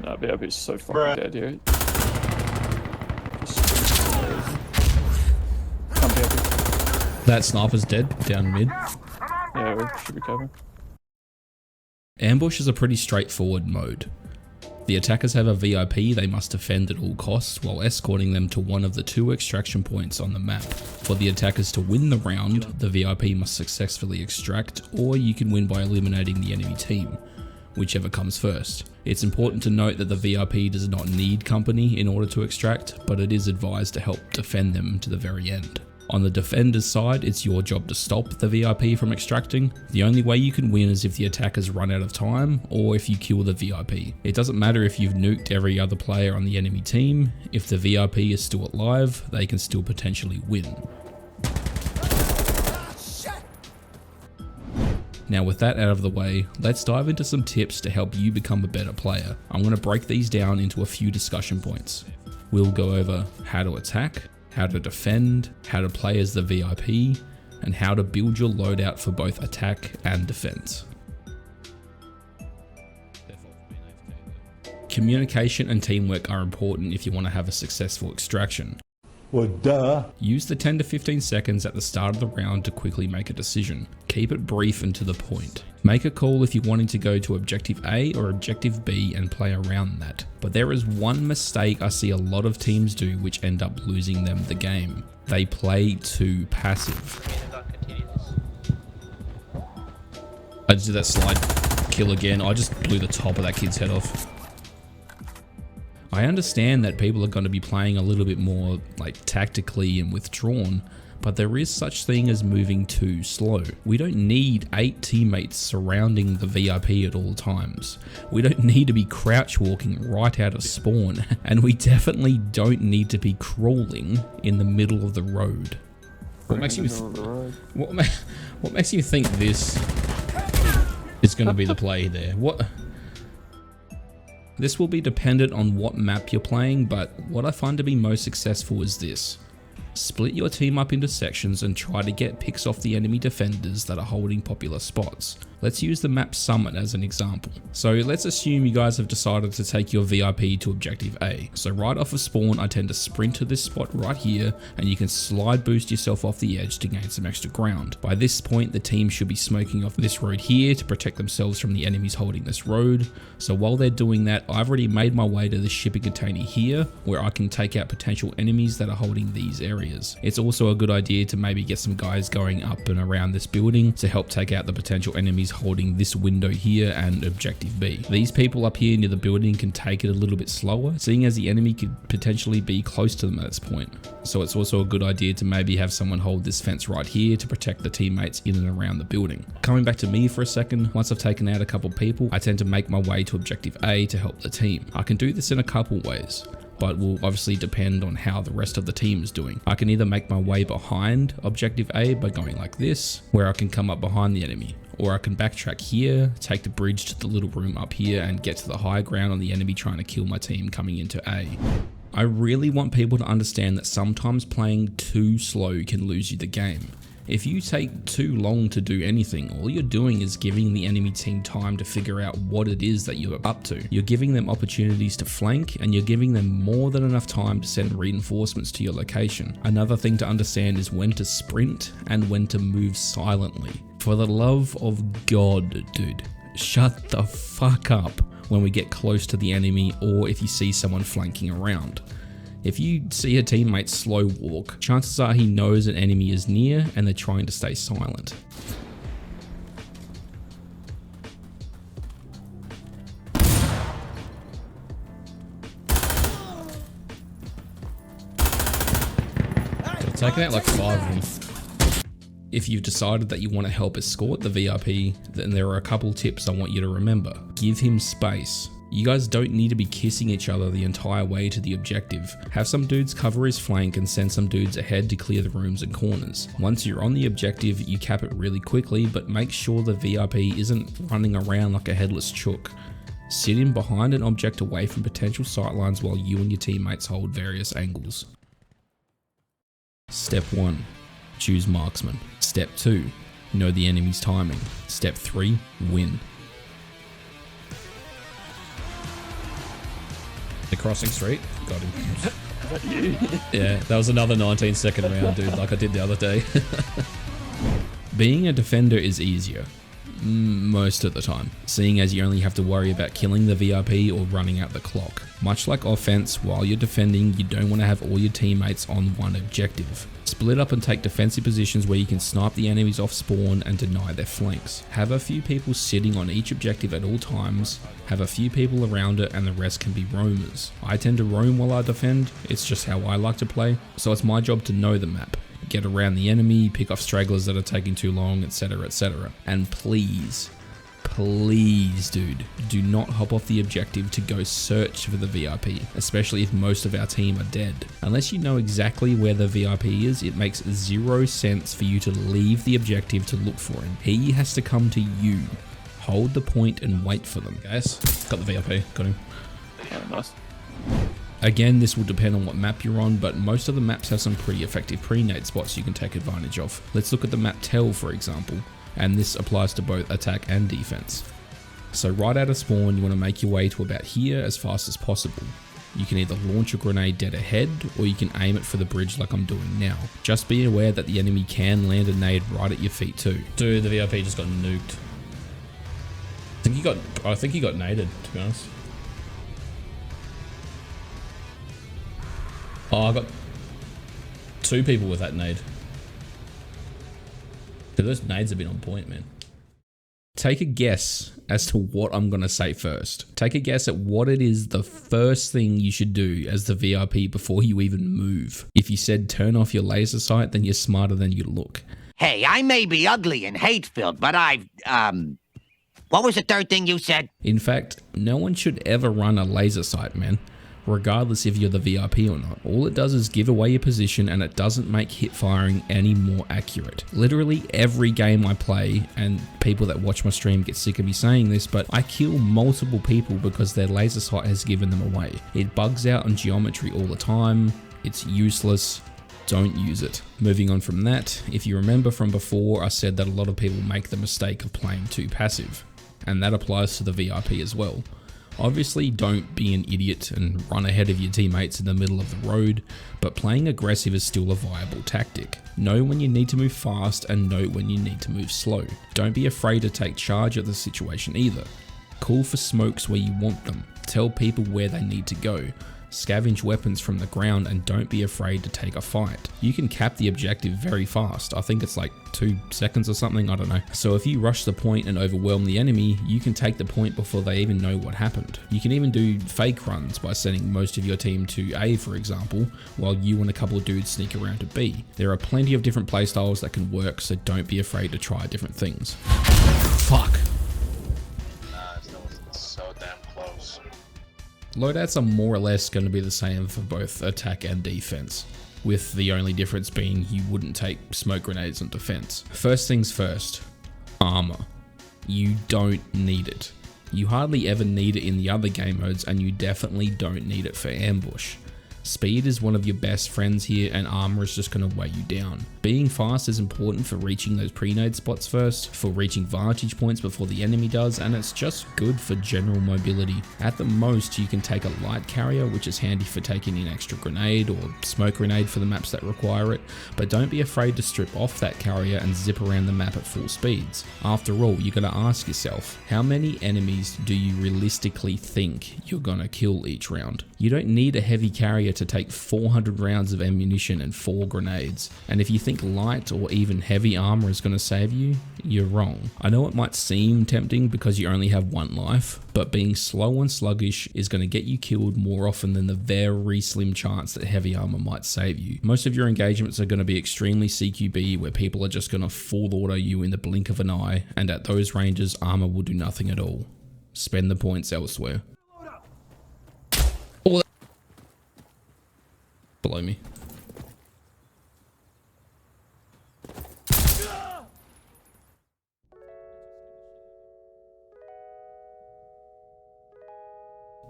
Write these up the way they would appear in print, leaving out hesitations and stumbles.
Nah, VIP's so fucking dead here. Come VIP. That sniper's dead, down mid. Yeah, we should be covering. Ambush is a pretty straightforward mode. The attackers have a VIP they must defend at all costs while escorting them to one of the 2 extraction points on the map. For the attackers to win the round, the VIP must successfully extract, or you can win by eliminating the enemy team, whichever comes first. It's important to note that the VIP does not need company in order to extract, but it is advised to help defend them to the very end. On the defender's side, it's your job to stop the VIP from extracting. The only way you can win is if the attackers run out of time or if you kill the VIP. It doesn't matter if you've nuked every other player on the enemy team, if the VIP is still alive, they can still potentially win. Now with that out of the way, let's dive into some tips to help you become a better player. I'm going to break these down into a few discussion points. We'll go over how to attack, how to defend, how to play as the VIP, and how to build your loadout for both attack and defense. Communication and teamwork are important if you want to have a successful extraction. Well, duh. Use the 10 to 15 seconds at the start of the round to quickly make a decision. Keep it brief and to the point. Make a call if you're wanting to go to objective A or objective B and play around that. But there is one mistake I see a lot of teams do which end up losing them the game. They play too passive. I just did that slide kill again. I just blew the top of that kid's head off. I understand that people are going to be playing a little bit more like tactically and withdrawn, but there is such thing as moving too slow. We don't need 8 teammates surrounding the VIP at all times. We don't need to be crouch walking right out of spawn, and we definitely don't need to be crawling in the middle of the road. What makes you what makes you think this is going to be the play there? What? This will be dependent on what map you're playing, but what I find to be most successful is this. Split your team up into sections and try to get picks off the enemy defenders that are holding popular spots. Let's use the map Summit as an example. So let's assume you guys have decided to take your VIP to objective A. So right off of spawn, I tend to sprint to this spot right here, and you can slide boost yourself off the edge to gain some extra ground. By this point, the team should be smoking off this road here to protect themselves from the enemies holding this road. So while they're doing that, I've already made my way to the shipping container here, where I can take out potential enemies that are holding these areas. It's also a good idea to maybe get some guys going up and around this building to help take out the potential enemies holding this window here and objective B. These people up here near the building can take it a little bit slower, seeing as the enemy could potentially be close to them at this point. So it's also a good idea to maybe have someone hold this fence right here to protect the teammates in and around the building. Coming back to me for a second, once I've taken out a couple people, I tend to make my way to objective A to help the team. I can do this in a couple ways, but will obviously depend on how the rest of the team is doing. I can either make my way behind objective A by going like this, where I can come up behind the enemy, or I can backtrack here, take the bridge to the little room up here and get to the high ground on the enemy trying to kill my team coming into A. I really want people to understand that sometimes playing too slow can lose you the game. If you take too long to do anything, all you're doing is giving the enemy team time to figure out what it is that you're up to. You're giving them opportunities to flank, and you're giving them more than enough time to send reinforcements to your location. Another thing to understand is when to sprint and when to move silently. For the love of God, dude, shut the fuck up when we get close to the enemy or if you see someone flanking around. If you see a teammate slow walk, chances are he knows an enemy is near and they're trying to stay silent. So taking out like 5 of them. If you've decided that you want to help escort the VIP, then there are a couple tips I want you to remember. Give him space. You guys don't need to be kissing each other the entire way to the objective. Have some dudes cover his flank and send some dudes ahead to clear the rooms and corners. Once you're on the objective, you cap it really quickly, but make sure the VIP isn't running around like a headless chook. Sit in behind an object away from potential sightlines while you and your teammates hold various angles. Step 1. Choose marksman. Step 2. Know the enemy's timing. Step 3. Win. The crossing street. Got him. Is that you? Yeah, that was another 19-second round, dude, like I did the other day. Being a defender is easier. Most of the time, seeing as you only have to worry about killing the VIP or running out the clock. Much like offense, while you're defending, you don't want to have all your teammates on one objective. Split up and take defensive positions where you can snipe the enemies off spawn and deny their flanks. Have a few people sitting on each objective at all times, have a few people around it, and the rest can be roamers. I tend to roam while I defend, it's just how I like to play, so it's my job to know the map. Get around the enemy, pick off stragglers that are taking too long, etc, etc. And please, dude, do not hop off the objective to go search for the VIP, especially if most of our team are dead. Unless you know exactly where the VIP is, it makes 0 sense for you to leave the objective to look for him. He has to come to you. Hold the point and wait for them. Guys, got the VIP, got him. Oh, nice. Again, this will depend on what map you're on, but most of the maps have some pretty effective pre-nade spots you can take advantage of. Let's look at the map Tell, for example, and this applies to both attack and defense. So right out of spawn, you want to make your way to about here as fast as possible. You can either launch a grenade dead ahead, or you can aim it for the bridge like I'm doing now. Just be aware that the enemy can land a nade right at your feet too. Dude, the VIP just got nuked. I think he got naded, to be honest. Oh, I got 2 people with that nade. Dude, those nades have been on point, man. Take a guess as to what I'm going to say first. Take a guess at what it is the first thing you should do as the VIP before you even move. If you said turn off your laser sight, then you're smarter than you look. Hey, I may be ugly and hate-filled, but what was the third thing you said? In fact, no one should ever run a laser sight, man. Regardless if you're the VIP or not. All it does is give away your position, and it doesn't make hip firing any more accurate. Literally every game I play, and people that watch my stream get sick of me saying this, but I kill multiple people because their laser sight has given them away. It bugs out on geometry all the time. It's useless. Don't use it. Moving on from that, if you remember from before, I said that a lot of people make the mistake of playing too passive, and that applies to the VIP as well. Obviously, don't be an idiot and run ahead of your teammates in the middle of the road, but playing aggressive is still a viable tactic. Know when you need to move fast and know when you need to move slow. Don't be afraid to take charge of the situation either. Call for smokes where you want them. Tell people where they need to go. Scavenge weapons from the ground, and don't be afraid to take a fight. You can cap the objective very fast. I think it's like 2 seconds or something, I don't know. So if you rush the point and overwhelm the enemy, you can take the point before they even know what happened. You can even do fake runs by sending most of your team to A, for example, while you and a couple of dudes sneak around to B. There are plenty of different playstyles that can work, so don't be afraid to try different things. Fuck. So damn close. Loadouts are more or less going to be the same for both attack and defense, with the only difference being you wouldn't take smoke grenades on defense. First things first, armor. You don't need it. You hardly ever need it in the other game modes, and you definitely don't need it for ambush. Speed is one of your best friends here, and armor is just going to weigh you down. Being fast is important for reaching those pre-nade spots first, for reaching vantage points before the enemy does, and it's just good for general mobility. At the most, you can take a light carrier, which is handy for taking an extra grenade or smoke grenade for the maps that require it, but don't be afraid to strip off that carrier and zip around the map at full speeds. After all, you're going to ask yourself, how many enemies do you realistically think you're going to kill each round? You don't need a heavy carrier to take 400 rounds of ammunition and 4 grenades, and if you think light or even heavy armor is going to save you, you're wrong. I know it might seem tempting because you only have 1 life, but being slow and sluggish is going to get you killed more often than the very slim chance that heavy armor might save you. Most of your engagements are going to be extremely CQB, where people are just going to full auto you in the blink of an eye, and at those ranges armor will do nothing at all. Spend the points elsewhere. Oh, below me.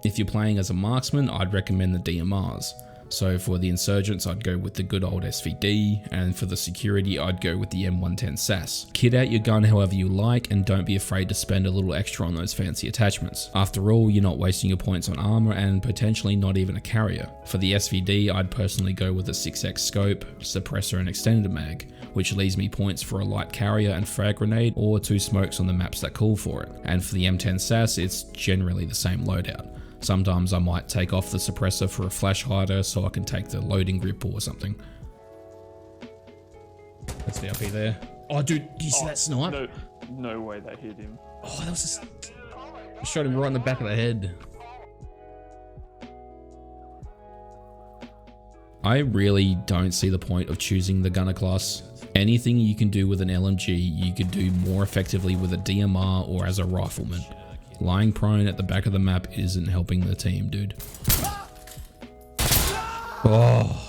If you're playing as a marksman, I'd recommend the DMRs. So for the insurgents, I'd go with the good old SVD, and for the security, I'd go with the M110 SAS. Kit out your gun however you like, and don't be afraid to spend a little extra on those fancy attachments. After all, you're not wasting your points on armor and potentially not even a carrier. For the SVD, I'd personally go with a 6x scope, suppressor and extended mag, which leaves me points for a light carrier and frag grenade, or 2 smokes on the maps that call for it. And for the M10 SAS, it's generally the same loadout. Sometimes I might take off the suppressor for a flash hider so I can take the loading grip or something. That's VIP there. Oh dude, do you see that snipe? No way that hit him. Oh, that was just... I shot him right in the back of the head. I really don't see the point of choosing the gunner class. Anything you can do with an LMG, you could do more effectively with a DMR or as a rifleman. Lying prone at the back of the map isn't helping the team, dude. Oh.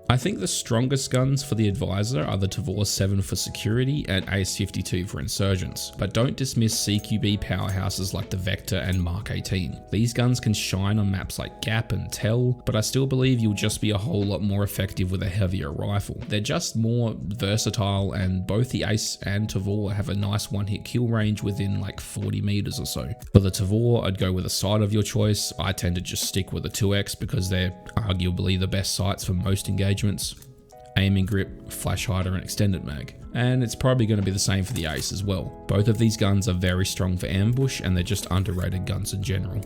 I think the strongest guns for the advisor are the Tavor 7 for security and Ace 52 for insurgents, but don't dismiss CQB powerhouses like the Vector and Mark 18. These guns can shine on maps like Gap and Tell, but I still believe you'll just be a whole lot more effective with a heavier rifle. They're just more versatile, and both the Ace and Tavor have a nice one-hit kill range within like 40 meters or so. For the Tavor, I'd go with a sight of your choice. I tend to just stick with a 2x because they're arguably the best sights for most engagements. Aiming grip, flash hider and extended mag. And it's probably going to be the same for the Ace as well. Both of these guns are very strong for ambush, and they're just underrated guns in general.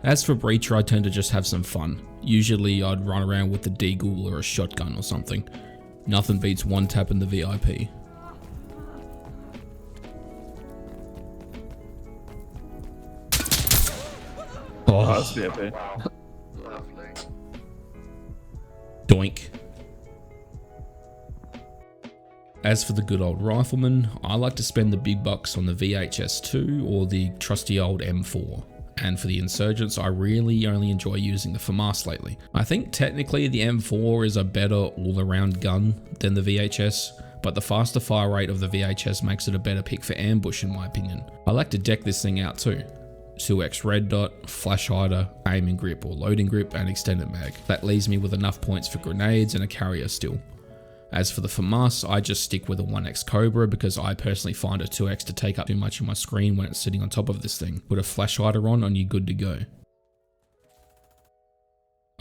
As for breacher, I tend to just have some fun. Usually I'd run around with the deagle or a shotgun or something. Nothing beats one tap in the VIP. Oh, that's VIP. Doink. As for the good old rifleman, I like to spend the big bucks on the VHS2 or the trusty old M4. And for the insurgents, I really only enjoy using the FAMAS lately. I think technically the M4 is a better all-around gun than the VHS, but the faster fire rate of the VHS makes it a better pick for ambush in my opinion. I like to deck this thing out too. 2x red dot, flash hider, aiming grip or loading grip, and extended mag. That leaves me with enough points for grenades and a carrier still. As for the FAMAS, I just stick with a 1x Cobra because I personally find a 2x to take up too much of my screen when it's sitting on top of this thing. Put a flash hider on and you're good to go.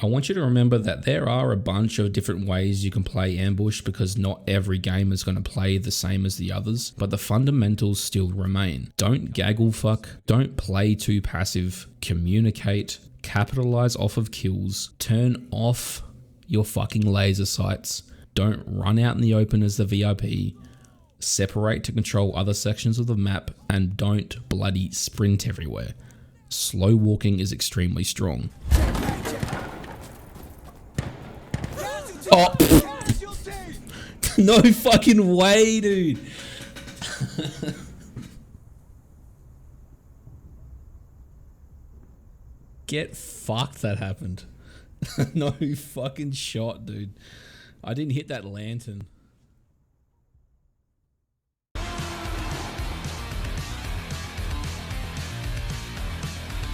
I want you to remember that there are a bunch of different ways you can play ambush because not every game is going to play the same as the others, but the fundamentals still remain. Don't gaggle fuck, don't play too passive, communicate, capitalize off of kills, turn off your fucking laser sights, don't run out in the open as the VIP, separate to control other sections of the map, and don't bloody sprint everywhere. Slow walking is extremely strong. Oh, no fucking way, dude. Get fucked, that happened. No fucking shot, dude. I didn't hit that lantern.